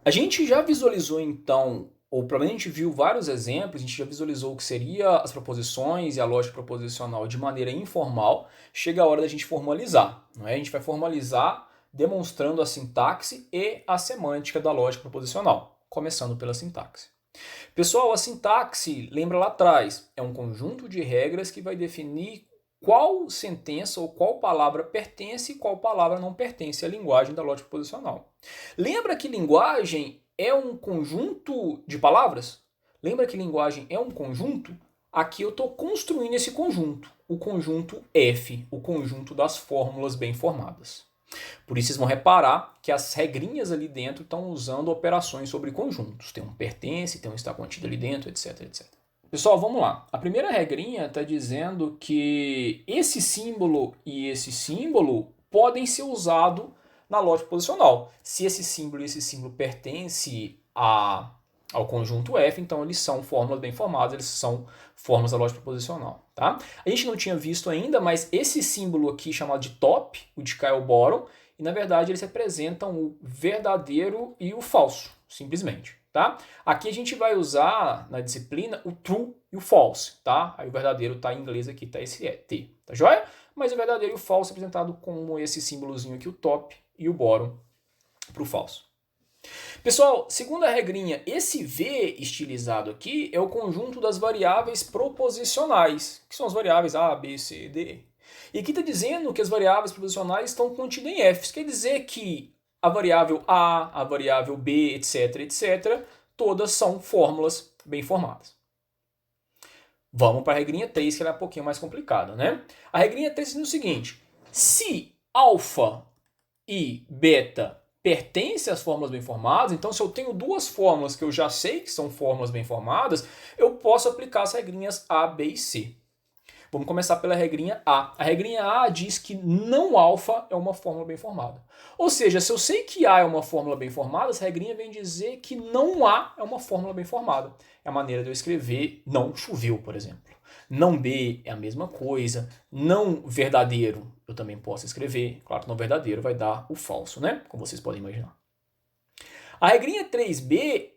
A gente já visualizou então, ou pelo menos a gente viu vários exemplos, a gente já visualizou o que seria as proposições e a lógica proposicional de maneira informal. Chega a hora da gente formalizar, não é? A gente vai formalizar demonstrando a sintaxe e a semântica da lógica proposicional, começando pela sintaxe. Pessoal, a sintaxe, lembra lá atrás, é um conjunto de regras que vai definir qual sentença ou qual palavra pertence e qual palavra não pertence à linguagem da lógica proposicional. Lembra que linguagem é um conjunto de palavras? Lembra que linguagem é um conjunto? Aqui eu estou construindo esse conjunto, o conjunto F, o conjunto das fórmulas bem formadas. Por isso vocês vão reparar que as regrinhas ali dentro estão usando operações sobre conjuntos. Tem um pertence, tem um está contido ali dentro, etc, etc. Pessoal, vamos lá. A primeira regrinha está dizendo que esse símbolo e esse símbolo podem ser usados na lógica posicional. Se esse símbolo e esse símbolo pertencem ao conjunto F, então eles são fórmulas bem formadas, eles são fórmulas da lógica posicional. Tá? A gente não tinha visto ainda, mas esse símbolo aqui chamado de top, o de cá é o bottom, e na verdade eles representam o verdadeiro e o falso, simplesmente. Tá? Aqui a gente vai usar na disciplina o true e o false, tá? Aí o verdadeiro está em inglês aqui, tá esse T, tá joia? Mas o verdadeiro e o falso é apresentado como esse símbolozinho aqui, o top e o bottom para o falso. Pessoal, segunda regrinha, esse V estilizado aqui é o conjunto das variáveis proposicionais, que são as variáveis A, B, C, D. E aqui está dizendo que as variáveis proposicionais estão contidas em F. Isso quer dizer que a variável A, a variável B, etc, etc, todas são fórmulas bem formadas. Vamos para a regrinha 3, que ela é um pouquinho mais complicada, né? A regrinha 3 diz o seguinte: se alfa e beta pertencem às fórmulas bem formadas, então se eu tenho duas fórmulas que eu já sei que são fórmulas bem formadas, eu posso aplicar as regrinhas A, B e C. Vamos começar pela regrinha A. A regrinha A diz que não alfa é uma fórmula bem formada. Ou seja, se eu sei que A é uma fórmula bem formada, essa regrinha vem dizer que não A é uma fórmula bem formada. É a maneira de eu escrever não choveu, por exemplo. Não B é a mesma coisa. Não verdadeiro eu também posso escrever. Claro que não verdadeiro vai dar o falso, né? Como vocês podem imaginar. A regrinha 3B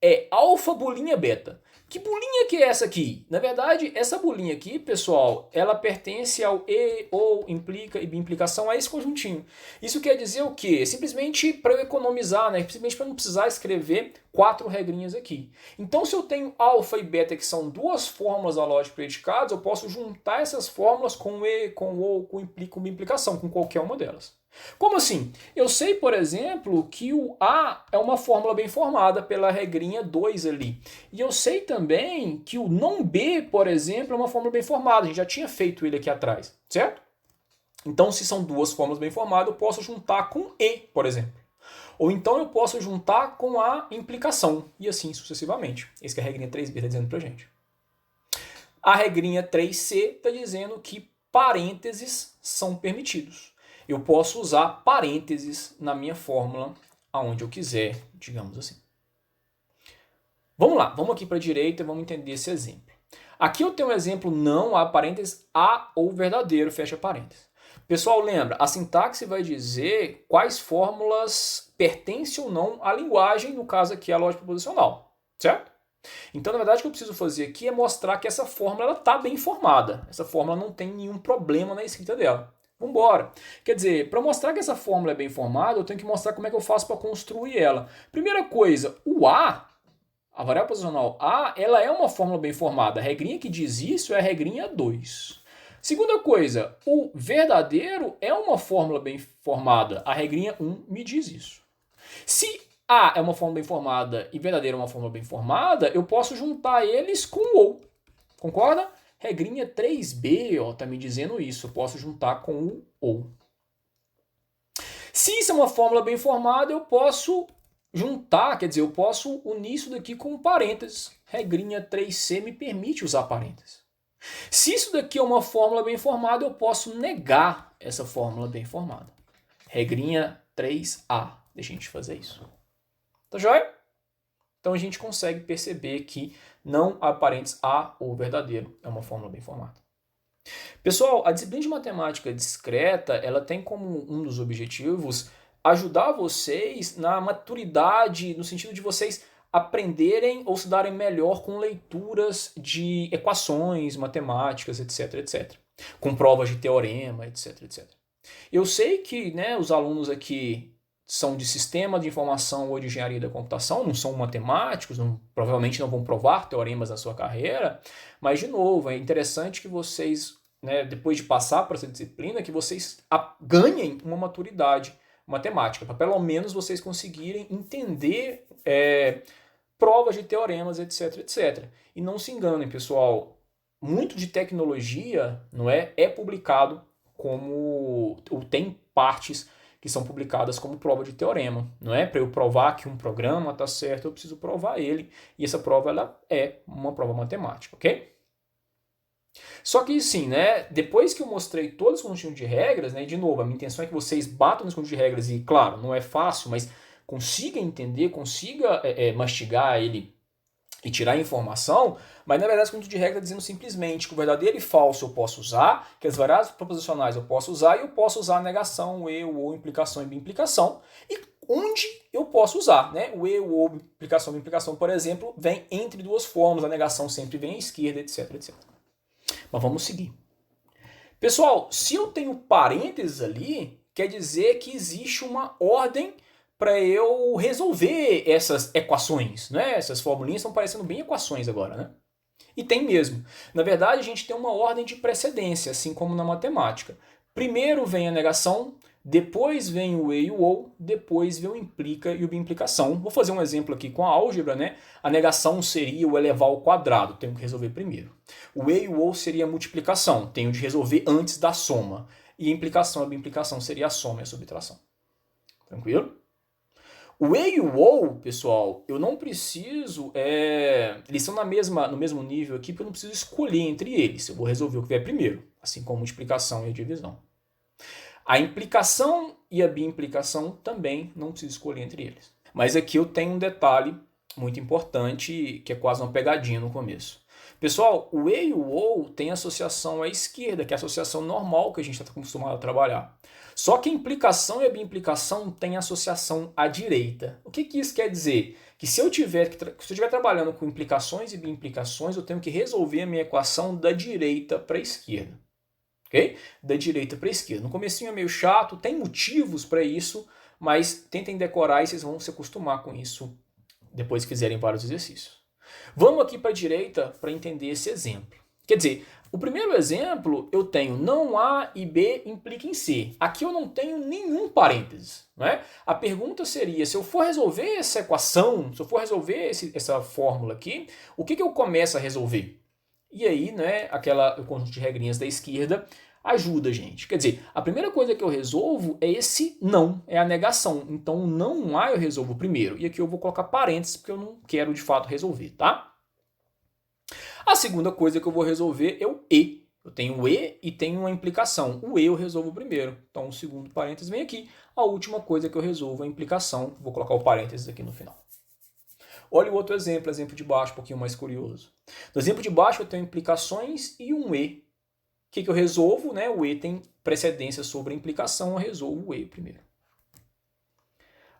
é alfa bolinha beta. Que bolinha que é essa aqui? Na verdade, essa bolinha aqui, pessoal, ela pertence ao e, ou, implica e implicação a esse conjuntinho. Isso quer dizer o quê? Simplesmente para eu economizar, né? Simplesmente para não precisar escrever 4 regrinhas aqui. Então, se eu tenho alfa e beta, que são duas fórmulas da lógica de predicados, eu posso juntar essas fórmulas com e, com ou, com implica, com implicação, com qualquer uma delas. Como assim? Eu sei, por exemplo, que o A é uma fórmula bem formada pela regrinha 2 ali. E eu sei também que o não B, por exemplo, é uma fórmula bem formada. A gente já tinha feito ele aqui atrás, certo? Então, se são duas fórmulas bem formadas, eu posso juntar com E, por exemplo. Ou então eu posso juntar com a implicação, e assim sucessivamente. Isso que a regrinha 3B está dizendo pra gente. A regrinha 3C está dizendo que parênteses são permitidos. Eu posso usar parênteses na minha fórmula aonde eu quiser, digamos assim. Vamos lá, vamos aqui para a direita e vamos entender esse exemplo. Aqui eu tenho um exemplo não há parênteses, a ou verdadeiro, fecha parênteses. Pessoal, lembra, a sintaxe vai dizer quais fórmulas pertencem ou não à linguagem, no caso aqui a lógica proposicional, certo? Então, na verdade, o que eu preciso fazer aqui é mostrar que essa fórmula está bem formada. Essa fórmula não tem nenhum problema na escrita dela. Vamos embora. Quer dizer, para mostrar que essa fórmula é bem formada, eu tenho que mostrar como é que eu faço para construir ela. Primeira coisa, o A, a variável posicional A, ela é uma fórmula bem formada. A regrinha que diz isso é a regrinha 2. Segunda coisa, o verdadeiro é uma fórmula bem formada. A regrinha 1 me diz isso. Se A é uma fórmula bem formada e verdadeiro é uma fórmula bem formada, eu posso juntar eles com o ou. Concorda? Regrinha 3B, ó, tá me dizendo isso. Eu posso juntar com o ou. Se isso é uma fórmula bem formada, eu posso juntar, quer dizer, eu posso unir isso daqui com parênteses. Regrinha 3C me permite usar parênteses. Se isso daqui é uma fórmula bem formada, eu posso negar essa fórmula bem formada. Regrinha 3A. Deixa a gente fazer isso. Tá joia? Então a gente consegue perceber que não há parênteses A ou verdadeiro. É uma fórmula bem formada. Pessoal, a disciplina de matemática discreta, ela tem como um dos objetivos ajudar vocês na maturidade, no sentido de vocês aprenderem ou se darem melhor com leituras de equações, matemáticas, etc, etc. Com provas de teorema, etc, etc. Eu sei que, né, os alunos aqui são de sistema de informação ou de engenharia da computação, não são matemáticos, provavelmente não vão provar teoremas na sua carreira, mas, de novo, é interessante que vocês, né, depois de passar por essa disciplina, que vocês ganhem uma maturidade matemática, para pelo menos vocês conseguirem entender provas de teoremas, etc, etc. E não se enganem, pessoal, muito de tecnologia não é publicado ou tem partes que são publicadas como prova de teorema. Não é para eu provar que um programa está certo, eu preciso provar ele. E essa prova ela é uma prova matemática, ok? Só que sim, né, depois que eu mostrei todos os conjuntos de regras, né, e de novo, a minha intenção é que vocês batam nos conjuntos de regras e, claro, não é fácil, mas consiga entender, consiga mastigar ele e tirar informação, mas na verdade o conjunto de regras está dizendo simplesmente que o verdadeiro e falso eu posso usar, que as variáveis proposicionais eu posso usar, e eu posso usar a negação, o e, o ou, implicação e bimplicação, e onde eu posso usar, né? O e, o ou, implicação e bimplicação, por exemplo, vem entre duas formas, a negação sempre vem à esquerda, etc, etc. Mas vamos seguir. Pessoal, se eu tenho parênteses ali, quer dizer que existe uma ordem para eu resolver essas equações, né? Essas formulinhas estão parecendo bem equações agora, né? E tem mesmo. Na verdade, a gente tem uma ordem de precedência, assim como na matemática. Primeiro vem a negação, depois vem o e e o ou, depois vem o implica e o bimplicação. Vou fazer um exemplo aqui com a álgebra, né? A negação seria o elevar ao quadrado, tenho que resolver primeiro. O e e o ou seria a multiplicação, tenho de resolver antes da soma. E a implicação e a bimplicação seria a soma e a subtração. Tranquilo? O e e o ou, pessoal, eu não preciso, eles estão no mesmo nível aqui, porque eu não preciso escolher entre eles. Eu vou resolver o que vier primeiro, assim como a multiplicação e a divisão. A implicação e a bimplicação também não preciso escolher entre eles. Mas aqui eu tenho um detalhe muito importante, que é quase uma pegadinha no começo. Pessoal, o e e o ou tem associação à esquerda, que é a associação normal que a gente está acostumado a trabalhar. Só que a implicação e a bimplicação têm associação à direita. O que isso quer dizer? Que se eu estiver trabalhando com implicações e bimplicações, eu tenho que resolver a minha equação da direita para a esquerda. Okay? Da direita para a esquerda. No comecinho é meio chato, tem motivos para isso, mas tentem decorar e vocês vão se acostumar com isso depois que fizerem vários exercícios. Vamos aqui para a direita para entender esse exemplo. Quer dizer, o primeiro exemplo eu tenho não A e B implica em C. Aqui eu não tenho nenhum parênteses. Né? A pergunta seria, se eu for resolver essa equação, se eu for resolver essa fórmula aqui, o que eu começo a resolver? E aí, né, o conjunto de regrinhas da esquerda ajuda a gente. Quer dizer, a primeira coisa que eu resolvo é esse não, é a negação. Então, o não A eu resolvo primeiro. E aqui eu vou colocar parênteses, porque eu não quero de fato resolver, tá? A segunda coisa que eu vou resolver é o e. Eu tenho o e tenho uma implicação. O e eu resolvo primeiro. Então, o segundo parênteses vem aqui. A última coisa que eu resolvo é a implicação. Vou colocar o parênteses aqui no final. Olha o outro exemplo de baixo, um pouquinho mais curioso. No exemplo de baixo eu tenho implicações e um e. O que eu resolvo? Né? O e tem precedência sobre a implicação, eu resolvo o e primeiro.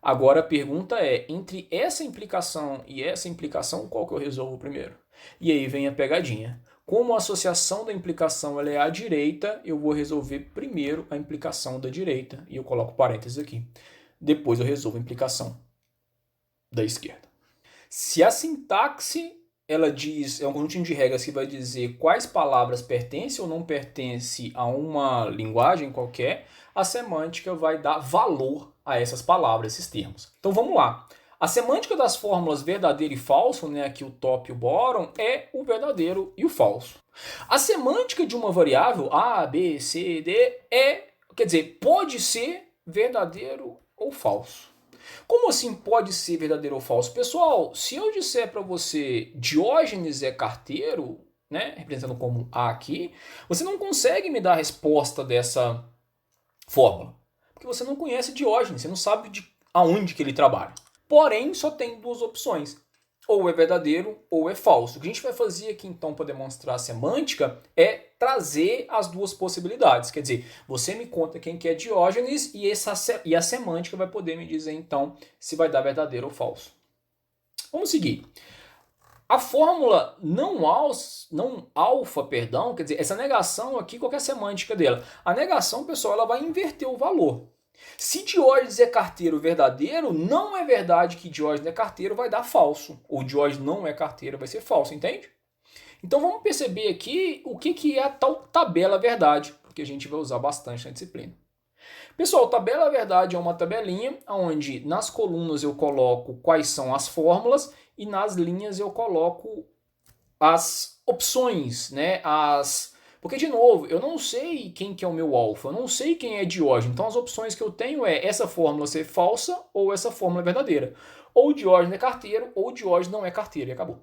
Agora a pergunta é, entre essa implicação e essa implicação, qual que eu resolvo primeiro? E aí vem a pegadinha. Como a associação da implicação ela é à direita, eu vou resolver primeiro a implicação da direita. E eu coloco parênteses aqui. Depois eu resolvo a implicação da esquerda. Se a sintaxe ela diz, é um conjunto de regras que vai dizer quais palavras pertencem ou não pertencem a uma linguagem qualquer, a semântica vai dar valor a essas palavras, esses termos. Então vamos lá. A semântica das fórmulas verdadeiro e falso, né, aqui o top e o bottom, é o verdadeiro e o falso. A semântica de uma variável A, B, C, D quer dizer, pode ser verdadeiro ou falso. Como assim pode ser verdadeiro ou falso? Pessoal, se eu disser para você Diógenes é carteiro, né, representando como A aqui, você não consegue me dar a resposta dessa fórmula. Porque você não conhece Diógenes, você não sabe aonde que ele trabalha. Porém, só tem duas opções. ou é verdadeiro ou é falso. O que a gente vai fazer aqui então para demonstrar a semântica é trazer as duas possibilidades. Quer dizer, você me conta quem que é Diógenes e a semântica vai poder me dizer então se vai dar verdadeiro ou falso. Vamos seguir. A fórmula não alfa, perdão, quer dizer, essa negação aqui, qual que é a semântica dela? A negação, pessoal, ela vai inverter o valor. Se Diógenes é carteiro verdadeiro, não é verdade que Diógenes é carteiro vai dar falso. Ou Diógenes não é carteiro vai ser falso, entende? Então vamos perceber aqui o que é a tal tabela verdade, porque a gente vai usar bastante na disciplina. Pessoal, tabela verdade é uma tabelinha onde nas colunas eu coloco quais são as fórmulas e nas linhas eu coloco as opções, né? Porque, de novo, eu não sei quem que é o meu alfa, eu não sei quem é Diógenes. Então as opções que eu tenho é essa fórmula ser falsa ou essa fórmula é verdadeira. Ou Diógenes é carteiro ou Diógenes não é carteiro e acabou.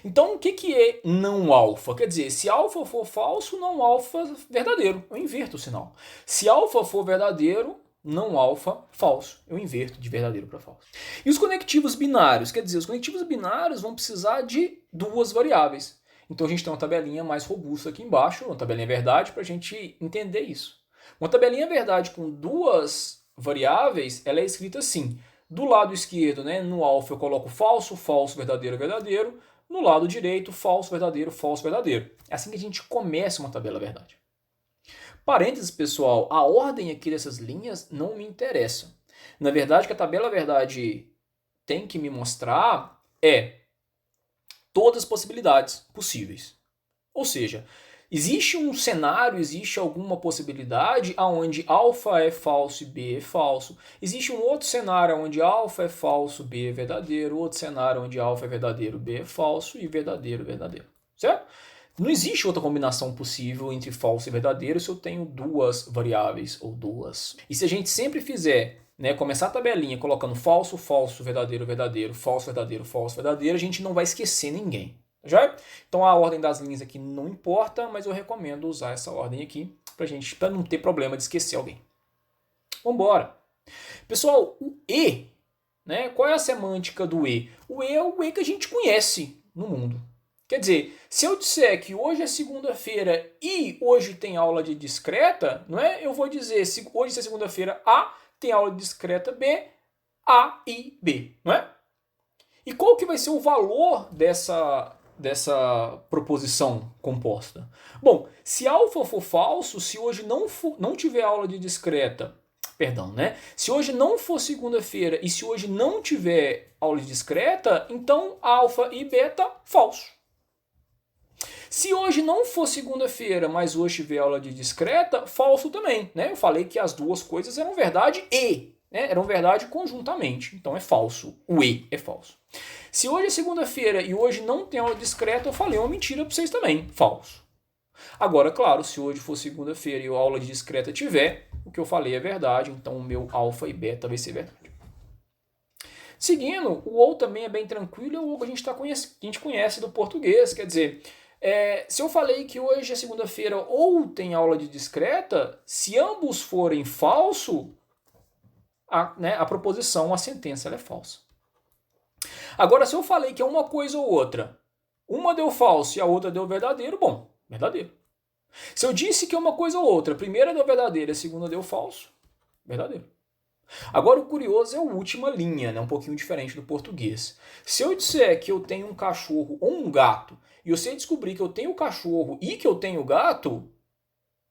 Então, o que é não alfa? Quer dizer, se alfa for falso, não alfa verdadeiro. Eu inverto o sinal. Se alfa for verdadeiro, não alfa falso. Eu inverto de verdadeiro para falso. E os conectivos binários? Quer dizer, os conectivos binários vão precisar de duas variáveis. Então, a gente tem uma tabelinha mais robusta aqui embaixo, uma tabelinha verdade, para a gente entender isso. Uma tabelinha verdade com duas variáveis, ela é escrita assim. Do lado esquerdo, né, no alfa eu coloco falso, falso, verdadeiro, verdadeiro. No lado direito, falso, verdadeiro, falso, verdadeiro. É assim que a gente começa uma tabela verdade. Parênteses, pessoal, a ordem aqui dessas linhas não me interessa. Na verdade, o que a tabela verdade tem que me mostrar é todas as possibilidades possíveis. Ou seja, existe um cenário, existe alguma possibilidade onde alfa é falso e B é falso. Existe um outro cenário onde alfa é falso, B é verdadeiro. Outro cenário onde alfa é verdadeiro, B é falso e verdadeiro, verdadeiro. Certo? Não existe outra combinação possível entre falso e verdadeiro se eu tenho duas variáveis ou duas. E se a gente sempre fizer, né, começar a tabelinha colocando falso, falso, verdadeiro, verdadeiro, falso, verdadeiro, a gente não vai esquecer ninguém. Já? Então a ordem das linhas aqui não importa, mas eu recomendo usar essa ordem aqui para não ter problema de esquecer alguém. Vamos embora. Pessoal, o E, né? Qual é a semântica do E? O E é o E que a gente conhece no mundo. Quer dizer, se eu disser que hoje é segunda-feira e hoje tem aula de discreta, não é? Eu vou dizer, se hoje é segunda-feira A, tem aula de discreta B, A e B, não é? E qual que vai ser o valor dessa proposição composta? Bom, se alfa for falso, se hoje não tiver aula de discreta, perdão, né? Se hoje não for segunda-feira e se hoje não tiver aula de discreta, então alfa e beta, falso. Se hoje não for segunda-feira, mas hoje tiver aula de discreta, falso também, né? Eu falei que as duas coisas eram verdade né? Eram verdade conjuntamente, então é falso. O E é falso. Se hoje é segunda-feira e hoje não tem aula discreta, eu falei uma mentira para vocês também, falso. Agora, claro, se hoje for segunda-feira e a aula de discreta tiver, o que eu falei é verdade, então o meu alfa e beta vai ser verdade. Seguindo, o ou também é bem tranquilo, é o ou que a gente conhece do português, quer dizer, se eu falei que hoje é segunda-feira ou tem aula de discreta, se ambos forem falso, a proposição, a sentença, ela é falsa. Agora, se eu falei que é uma coisa ou outra, uma deu falso e a outra deu verdadeiro, bom, verdadeiro. Se eu disse que é uma coisa ou outra, a primeira deu verdadeiro e a segunda deu falso, verdadeiro. Agora, o curioso é a última linha, né? Um pouquinho diferente do português. Se eu disser que eu tenho um cachorro ou um gato, e você descobrir que eu tenho cachorro e que eu tenho gato,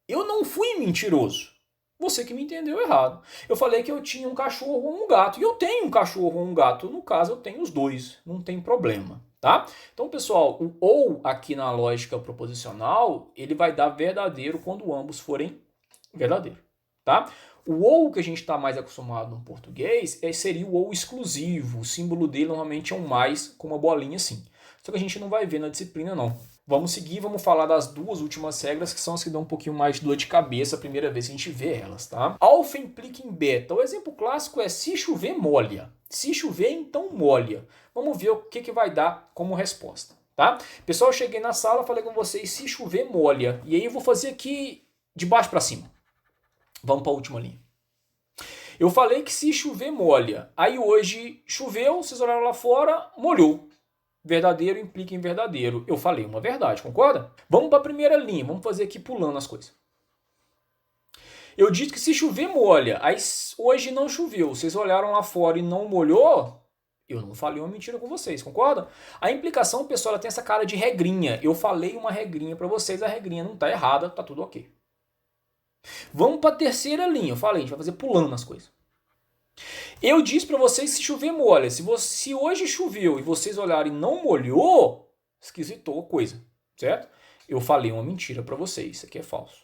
eu não fui mentiroso. Você que me entendeu errado. Eu falei que eu tinha um cachorro ou um gato, e eu tenho um cachorro ou um gato. No caso, eu tenho os dois, não tem problema. Tá? Então, pessoal, o ou aqui na lógica proposicional, ele vai dar verdadeiro quando ambos forem verdadeiro. Tá? O ou que a gente está mais acostumado no português seria o ou exclusivo. O símbolo dele normalmente é um mais com uma bolinha assim. Só que a gente não vai ver na disciplina, não. Vamos seguir, vamos falar das duas últimas regras, que são as que dão um pouquinho mais de dor de cabeça a primeira vez que a gente vê elas, tá? Alfa implica em beta. O exemplo clássico é se chover, molha. Se chover, então molha. Vamos ver o que vai dar como resposta, tá? Pessoal, eu cheguei na sala, falei com vocês, se chover, molha. E aí eu vou fazer aqui de baixo para cima. Vamos para a última linha. Eu falei que se chover, molha. Aí hoje choveu, vocês olharam lá fora, molhou. Verdadeiro implica em verdadeiro. Eu falei uma verdade, concorda? Vamos para a primeira linha, vamos fazer aqui pulando as coisas. Eu disse que se chover, molha. Aí hoje não choveu. Vocês olharam lá fora e não molhou? Eu não falei uma mentira com vocês, concorda? A implicação, pessoal, ela tem essa cara de regrinha. Eu falei uma regrinha para vocês, a regrinha não está errada, tá tudo ok. Vamos para a terceira linha. Eu falei, a gente vai fazer pulando as coisas. Eu disse para vocês se chover, molha. Se hoje choveu e vocês olharem e não molhou, esquisitou a coisa, certo? Eu falei uma mentira para vocês, isso aqui é falso.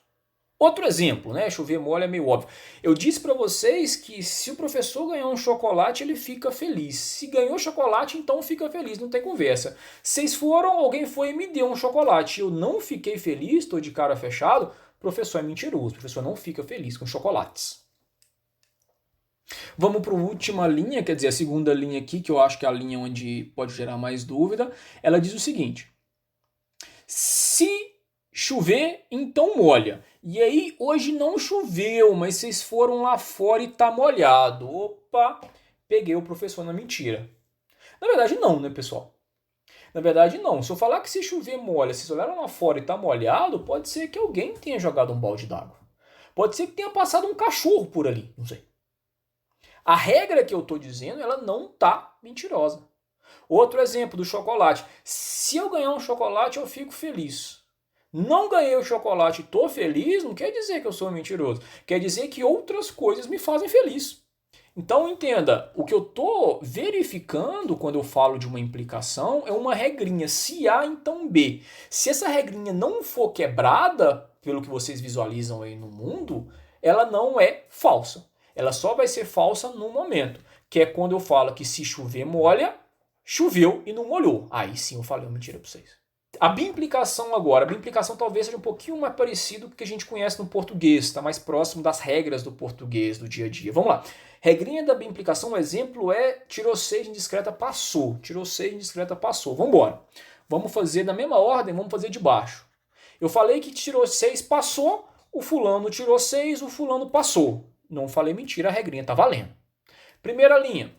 Outro exemplo, né? Chover, molha é meio óbvio. Eu disse para vocês que se o professor ganhar um chocolate, ele fica feliz. Se ganhou chocolate, então fica feliz, não tem conversa. Vocês foram, alguém foi e me deu um chocolate. Eu não fiquei feliz, estou de cara fechado. Professor é mentiroso, o professor não fica feliz com chocolates. Vamos para a última linha, quer dizer, a segunda linha aqui, que eu acho que é a linha onde pode gerar mais dúvida. Ela diz o seguinte: se chover, então molha. E aí, hoje não choveu, mas vocês foram lá fora e tá molhado. Opa, peguei o professor na mentira. Na verdade, não, né, pessoal? Na verdade, não. Se eu falar que se chover, molha, vocês olharam lá fora e tá molhado, pode ser que alguém tenha jogado um balde d'água. Pode ser que tenha passado um cachorro por ali, não sei. A regra que eu estou dizendo, ela não tá mentirosa. Outro exemplo do chocolate. Se eu ganhar um chocolate, eu fico feliz. Não ganhei o chocolate e estou feliz, não quer dizer que eu sou mentiroso. Quer dizer que outras coisas me fazem feliz. Então entenda, o que eu estou verificando quando eu falo de uma implicação é uma regrinha. Se A, então B. Se essa regrinha não for quebrada, pelo que vocês visualizam aí no mundo, ela não é falsa. Ela só vai ser falsa no momento, que é quando eu falo que se chover, molha, choveu e não molhou. Aí sim eu falei uma mentira para vocês. A bimplicação agora. A bimplicação talvez seja um pouquinho mais parecido com o que a gente conhece no português, está mais próximo das regras do português, do dia a dia. Vamos lá. Regrinha da bimplicação, um exemplo é tirou 6 indiscreta, passou. Tirou 6 indiscreta, passou. Vamos embora. Vamos fazer na mesma ordem, vamos fazer de baixo. Eu falei que tirou 6, passou, o fulano tirou 6, o fulano passou. Não falei mentira, a regrinha está valendo. Primeira linha.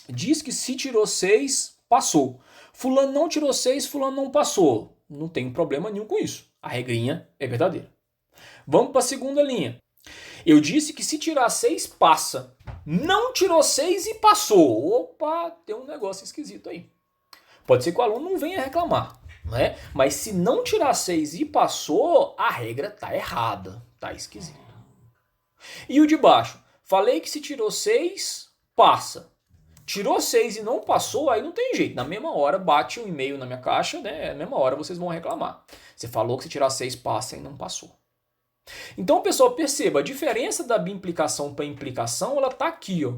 Diz que se tirou 6, passou. Fulano não tirou 6, fulano não passou. Não tem problema nenhum com isso. A regrinha é verdadeira. Vamos para a segunda linha. Eu disse que se tirar 6, passa. Não tirou 6 e passou. Opa, tem um negócio esquisito aí. Pode ser que o aluno não venha reclamar, né? Mas se não tirar 6 e passou, a regra está errada. Está esquisito. E o de baixo? Falei que se tirou 6, passa. Tirou 6 e não passou, aí não tem jeito. Na mesma hora bate um e-mail na minha caixa, né? Na mesma hora vocês vão reclamar. Você falou que se tirar 6 passa e não passou. Então, pessoal, perceba, a diferença da bimplicação para implicação, ela tá aqui, ó.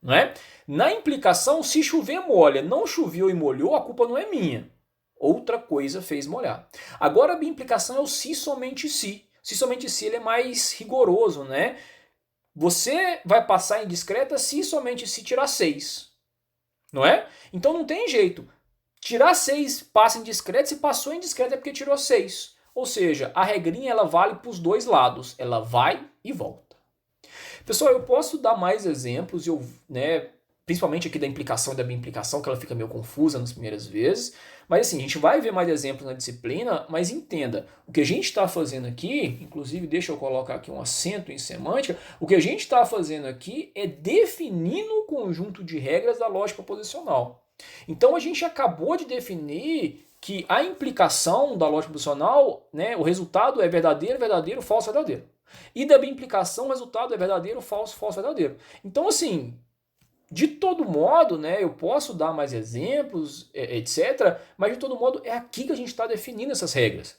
Não é? Na implicação, se chover, molha. Não choveu e molhou, a culpa não é minha. Outra coisa fez molhar. Agora a bimplicação é o se, somente se. Se, somente se, ele é mais rigoroso, né? Você vai passar indiscreta se somente se tirar 6. Não é? Então não tem jeito. Tirar 6 passa indiscreta, se passou indiscreta é porque tirou 6. Ou seja, a regrinha ela vale para os dois lados. Ela vai e volta. Pessoal, eu posso dar mais exemplos, né, principalmente aqui da implicação e da bimplicação, que ela fica meio confusa nas primeiras vezes. Mas assim, a gente vai ver mais exemplos na disciplina, mas entenda, o que a gente está fazendo aqui, inclusive deixa eu colocar aqui um acento em semântica, o que a gente está fazendo aqui é definindo o conjunto de regras da lógica posicional. Então a gente acabou de definir que a implicação da lógica posicional, né, o resultado é verdadeiro, verdadeiro, falso, verdadeiro. E da bimplicação, o resultado é verdadeiro, falso, falso, verdadeiro. Então assim, de todo modo, né, eu posso dar mais exemplos, etc. Mas de todo modo é aqui que a gente está definindo essas regras.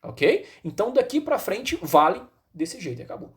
Ok? Então daqui para frente vale desse jeito e acabou.